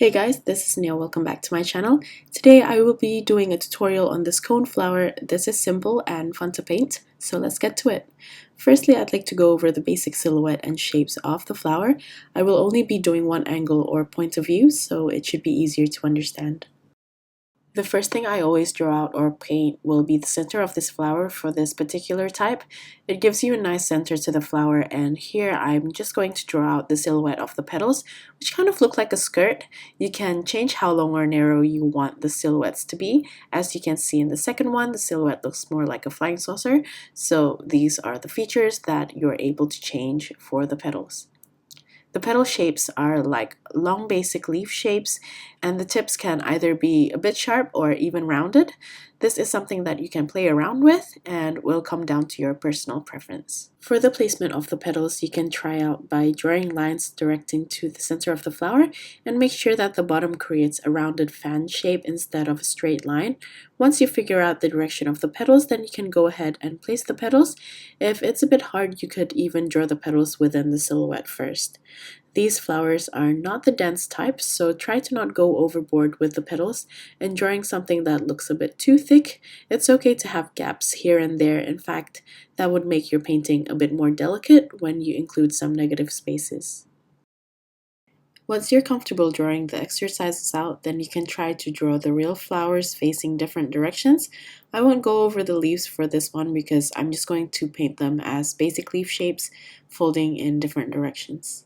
Hey guys, this is Neil. Welcome back to my channel. Today I will be doing a tutorial on this coneflower. This is simple and fun to paint, so let's get to it. Firstly, I'd like to go over the basic silhouette and shapes of the flower. I will only be doing one angle or point of view, so it should be easier to understand. The first thing I always draw out or paint will be the center of this flower for this particular type. It gives you a nice center to the flower, and here I'm just going to draw out the silhouette of the petals, which kind of look like a skirt. You can change how long or narrow you want the silhouettes to be. As you can see in the second one, the silhouette looks more like a flying saucer, so these are the features that you're able to change for the petals. The petal shapes are like long basic leaf shapes, and the tips can either be a bit sharp or even rounded. This is something that you can play around with and will come down to your personal preference. For the placement of the petals, you can try out by drawing lines directing to the center of the flower and make sure that the bottom creates a rounded fan shape instead of a straight line. Once you figure out the direction of the petals, then you can go ahead and place the petals. If it's a bit hard, you could even draw the petals within the silhouette first. These flowers are not the dense type, so try to not go overboard with the petals. And drawing something that looks a bit too thick, it's okay to have gaps here and there. In fact, that would make your painting a bit more delicate when you include some negative spaces. Once you're comfortable drawing the exercises out, then you can try to draw the real flowers facing different directions. I won't go over the leaves for this one because I'm just going to paint them as basic leaf shapes, folding in different directions.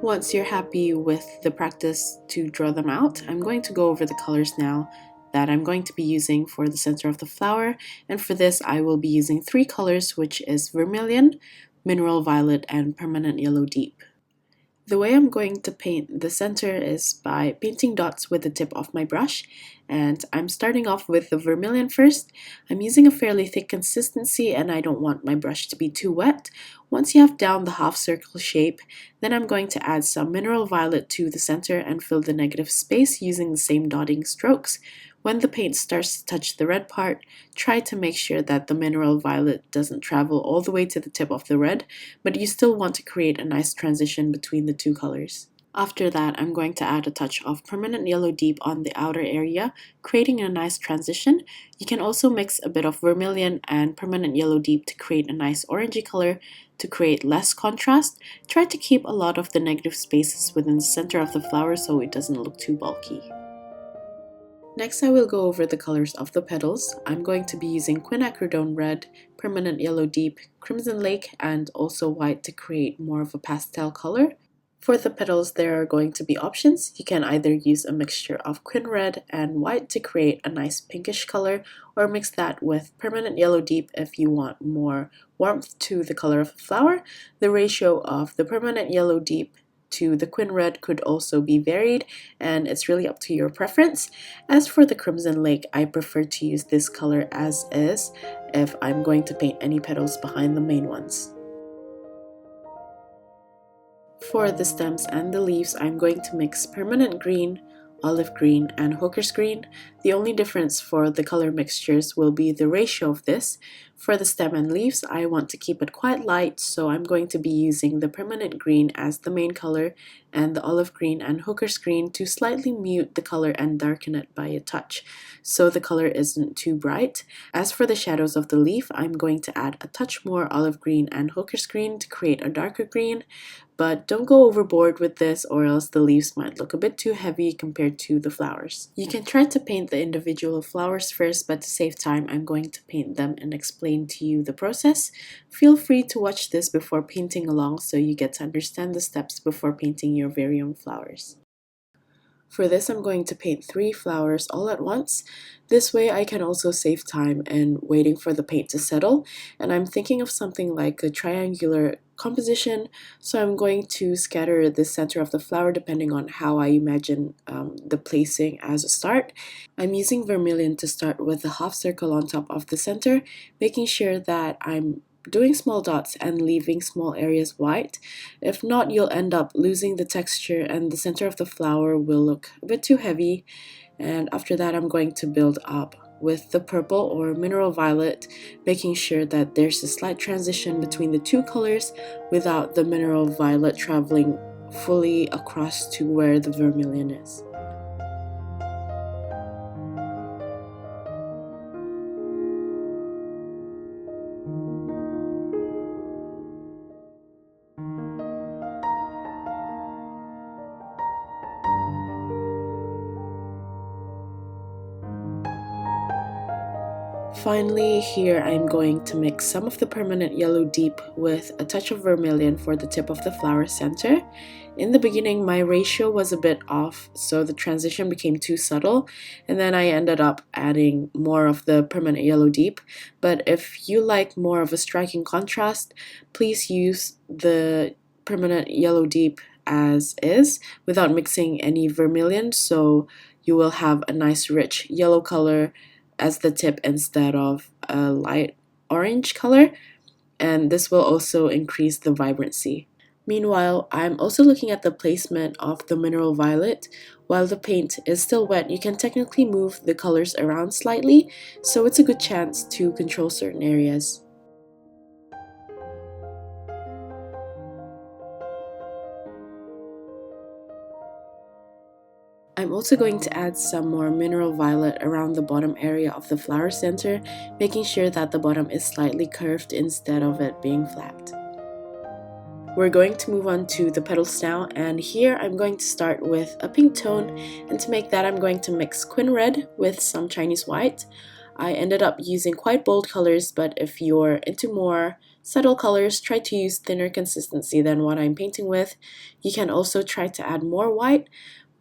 Once you're happy with the practice to draw them out, I'm going to go over the colors now that I'm going to be using for the center of the flower. And for this, I will be using three colors, which is vermilion, mineral violet, and permanent yellow deep. The way I'm going to paint the center is by painting dots with the tip of my brush, and I'm starting off with the vermilion first. I'm using a fairly thick consistency and I don't want my brush to be too wet. Once you have down the half circle shape, then I'm going to add some mineral violet to the center and fill the negative space using the same dotting strokes. When the paint starts to touch the red part, try to make sure that the mineral violet doesn't travel all the way to the tip of the red, but you still want to create a nice transition between the two colors. After that, I'm going to add a touch of permanent yellow deep on the outer area, creating a nice transition. You can also mix a bit of vermilion and permanent yellow deep to create a nice orangey color to create less contrast. Try to keep a lot of the negative spaces within the center of the flower so it doesn't look too bulky. Next, I will go over the colors of the petals. I'm going to be using quinacridone red, permanent yellow deep, crimson lake, and also white to create more of a pastel color. For the petals, there are going to be options. You can either use a mixture of quin red and white to create a nice pinkish color, or mix that with permanent yellow deep if you want more warmth to the color of the flower. The ratio of the permanent yellow deep to the quin red could also be varied, and it's really up to your preference. As for the crimson lake, I prefer to use this color as is if I'm going to paint any petals behind the main ones. For the stems and the leaves, I'm going to mix permanent green, olive green, and hooker's green. The only difference for the color mixtures will be the ratio of this. For the stem and leaves, I want to keep it quite light, so I'm going to be using the permanent green as the main color and the olive green and hooker's green to slightly mute the color and darken it by a touch, so the color isn't too bright. As for the shadows of the leaf, I'm going to add a touch more olive green and hooker's green to create a darker green, but don't go overboard with this or else the leaves might look a bit too heavy compared to the flowers. You can try to paint the individual flowers first, but to save time, I'm going to paint them and explain to you the process. Feel free to watch this before painting along so you get to understand the steps before painting your very own flowers. For this, I'm going to paint 3 flowers all at once. This way I can also save time and waiting for the paint to settle. And I'm thinking of something like a triangular composition, so I'm going to scatter the center of the flower depending on how I imagine the placing as a start. I'm using vermilion to start with a half circle on top of the center, making sure that I'm doing small dots and leaving small areas white. If not, you'll end up losing the texture and the center of the flower will look a bit too heavy. And after that, I'm going to build up with the purple or mineral violet, making sure that there's a slight transition between the two colors without the mineral violet traveling fully across to where the vermilion is. Finally, here I'm going to mix some of the permanent yellow deep with a touch of vermilion for the tip of the flower center. In the beginning, my ratio was a bit off, so the transition became too subtle, and then I ended up adding more of the permanent yellow deep. But if you like more of a striking contrast, please use the permanent yellow deep as is without mixing any vermilion, so you will have a nice rich yellow color as the tip instead of a light orange color, and this will also increase the vibrancy. Meanwhile, I'm also looking at the placement of the mineral violet. While the paint is still wet, you can technically move the colors around slightly, so it's a good chance to control certain areas. I'm also going to add some more mineral violet around the bottom area of the flower center, making sure that the bottom is slightly curved instead of it being flat. We're going to move on to the petals now, and here I'm going to start with a pink tone, and to make that I'm going to mix quin red with some Chinese white. I ended up using quite bold colors, but if you're into more subtle colors, try to use thinner consistency than what I'm painting with. You can also try to add more white,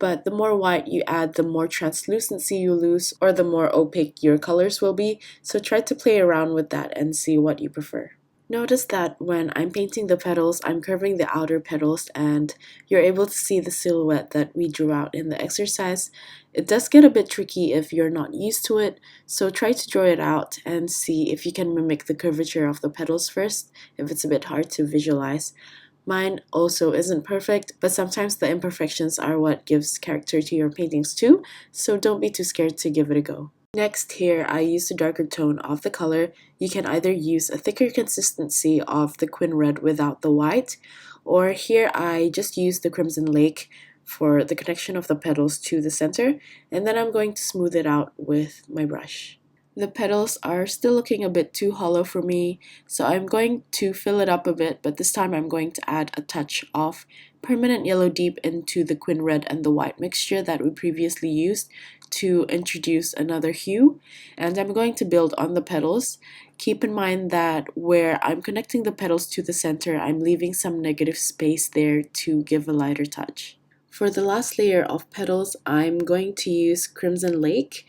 but the more white you add, the more translucency you lose, or the more opaque your colors will be, so try to play around with that and see what you prefer. Notice that when I'm painting the petals, I'm curving the outer petals and you're able to see the silhouette that we drew out in the exercise. It does get a bit tricky if you're not used to it, so try to draw it out and see if you can mimic the curvature of the petals first, if it's a bit hard to visualize. Mine also isn't perfect, but sometimes the imperfections are what gives character to your paintings too, so don't be too scared to give it a go. Next, here I used a darker tone of the color. You can either use a thicker consistency of the quin red without the white, or here I just used the crimson lake for the connection of the petals to the center, and then I'm going to smooth it out with my brush. The petals are still looking a bit too hollow for me, so I'm going to fill it up a bit, but this time I'm going to add a touch of permanent yellow deep into the quin red and the white mixture that we previously used to introduce another hue, and I'm going to build on the petals. Keep in mind that where I'm connecting the petals to the center, I'm leaving some negative space there to give a lighter touch. For the last layer of petals, I'm going to use Crimson Lake,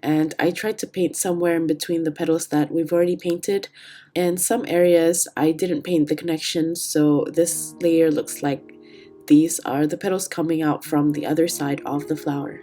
and I tried to paint somewhere in between the petals that we've already painted. In some areas, I didn't paint the connections, so this layer looks like these are the petals coming out from the other side of the flower.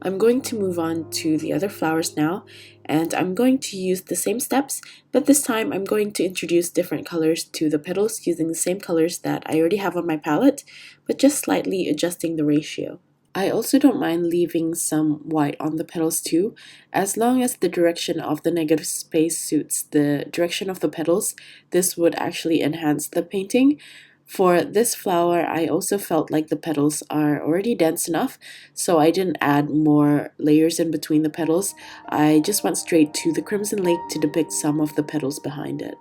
I'm going to move on to the other flowers now, and I'm going to use the same steps, but this time I'm going to introduce different colors to the petals using the same colors that I already have on my palette, but just slightly adjusting the ratio. I also don't mind leaving some white on the petals too, as long as the direction of the negative space suits the direction of the petals. This would actually enhance the painting. For this flower, I also felt like the petals are already dense enough, so I didn't add more layers in between the petals. I just went straight to the Crimson Lake to depict some of the petals behind it.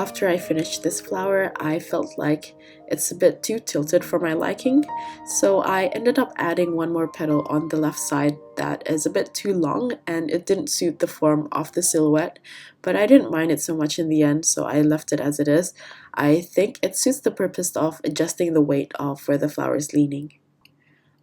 after I finished this flower, I felt like it's a bit too tilted for my liking, so I ended up adding one more petal on the left side that is a bit too long and it didn't suit the form of the silhouette, but I didn't mind it so much in the end, so I left it as it is. I think it suits the purpose of adjusting the weight of where the flower is leaning.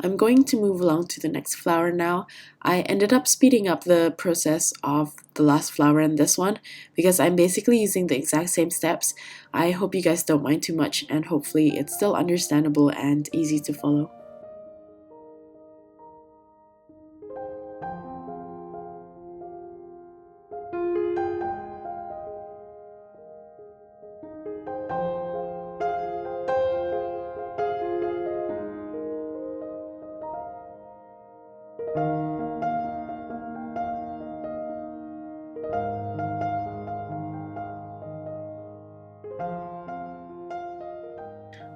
I'm going to move along to the next flower now. I ended up speeding up the process of the last flower and this one because I'm basically using the exact same steps. I hope you guys don't mind too much and hopefully it's still understandable and easy to follow.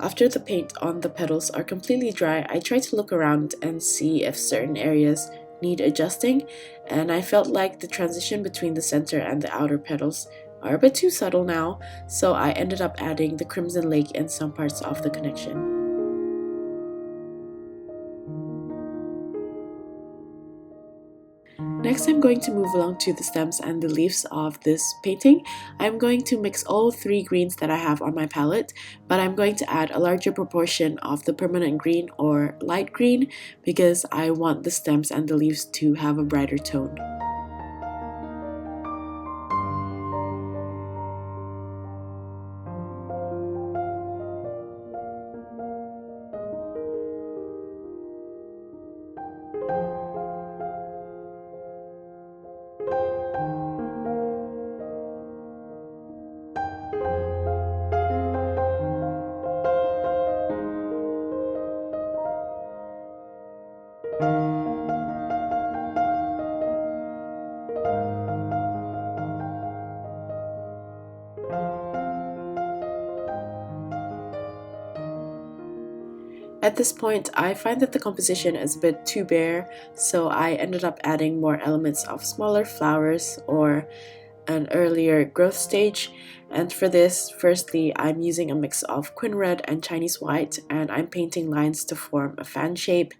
After the paint on the petals are completely dry, I try to look around and see if certain areas need adjusting, and I felt like the transition between the center and the outer petals are a bit too subtle now, so I ended up adding the crimson lake in some parts of the connection. Next, I'm going to move along to the stems and the leaves of this painting. I'm going to mix all three greens that I have on my palette, but I'm going to add a larger proportion of the permanent green or light green because I want the stems and the leaves to have a brighter tone. At this point, I find that the composition is a bit too bare, so I ended up adding more elements of smaller flowers or an earlier growth stage. And for this, firstly, I'm using a mix of quin red and Chinese white, and I'm painting lines to form a fan shape.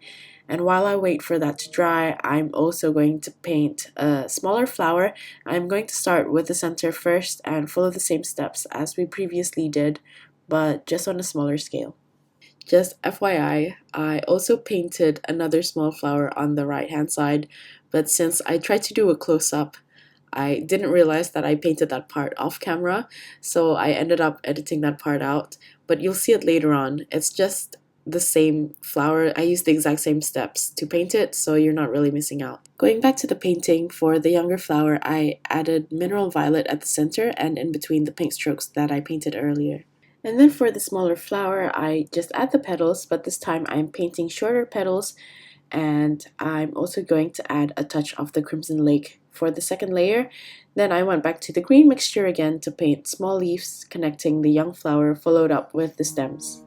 And while I wait for that to dry, I'm also going to paint a smaller flower. I'm going to start with the center first and follow the same steps as we previously did, but just on a smaller scale. Just FYI, I also painted another small flower on the right hand side, but since I tried to do a close-up, I didn't realize that I painted that part off camera, so I ended up editing that part out, but you'll see it later on. It's just the same flower. I used the exact same steps to paint it, so you're not really missing out. Going back to the painting, for the younger flower, I added mineral violet at the center and in between the pink strokes that I painted earlier. And then for the smaller flower, I just add the petals, but this time I'm painting shorter petals, and I'm also going to add a touch of the crimson lake for the second layer. Then I went back to the green mixture again to paint small leaves connecting the young flower, followed up with the stems.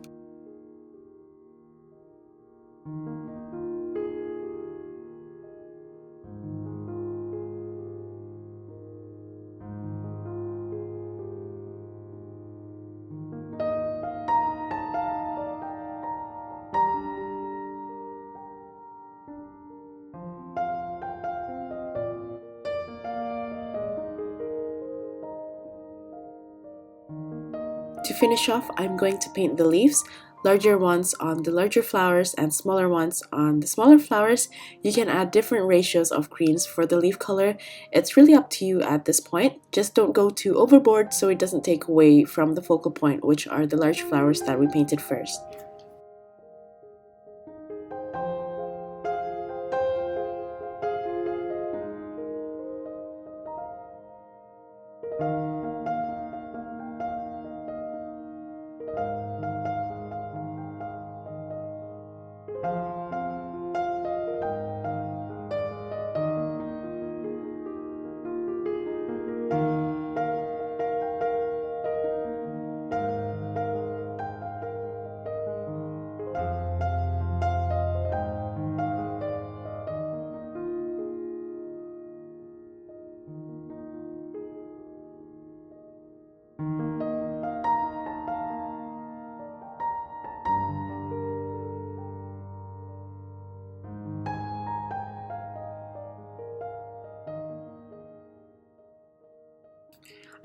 To finish off, I'm going to paint the leaves, larger ones on the larger flowers and smaller ones on the smaller flowers. You can add different ratios of greens for the leaf color. It's really up to you at this point. Just don't go too overboard so it doesn't take away from the focal point, which are the large flowers that we painted first.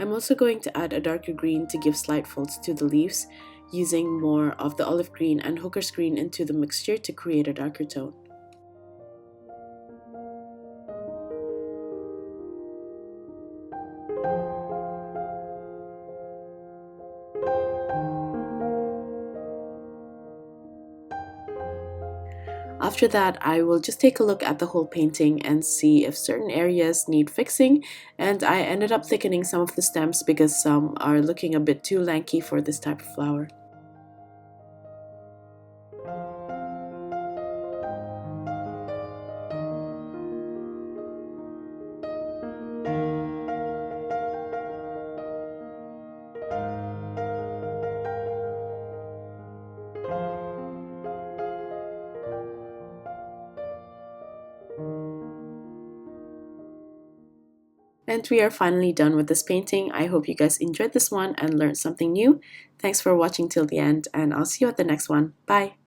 I'm also going to add a darker green to give slight folds to the leaves, using more of the olive green and hooker's green into the mixture to create a darker tone. After that, I will just take a look at the whole painting and see if certain areas need fixing, and I ended up thickening some of the stems because some are looking a bit too lanky for this type of flower. And we are finally done with this painting. I hope you guys enjoyed this one and learned something new. Thanks for watching till the end, and I'll see you at the next one. Bye!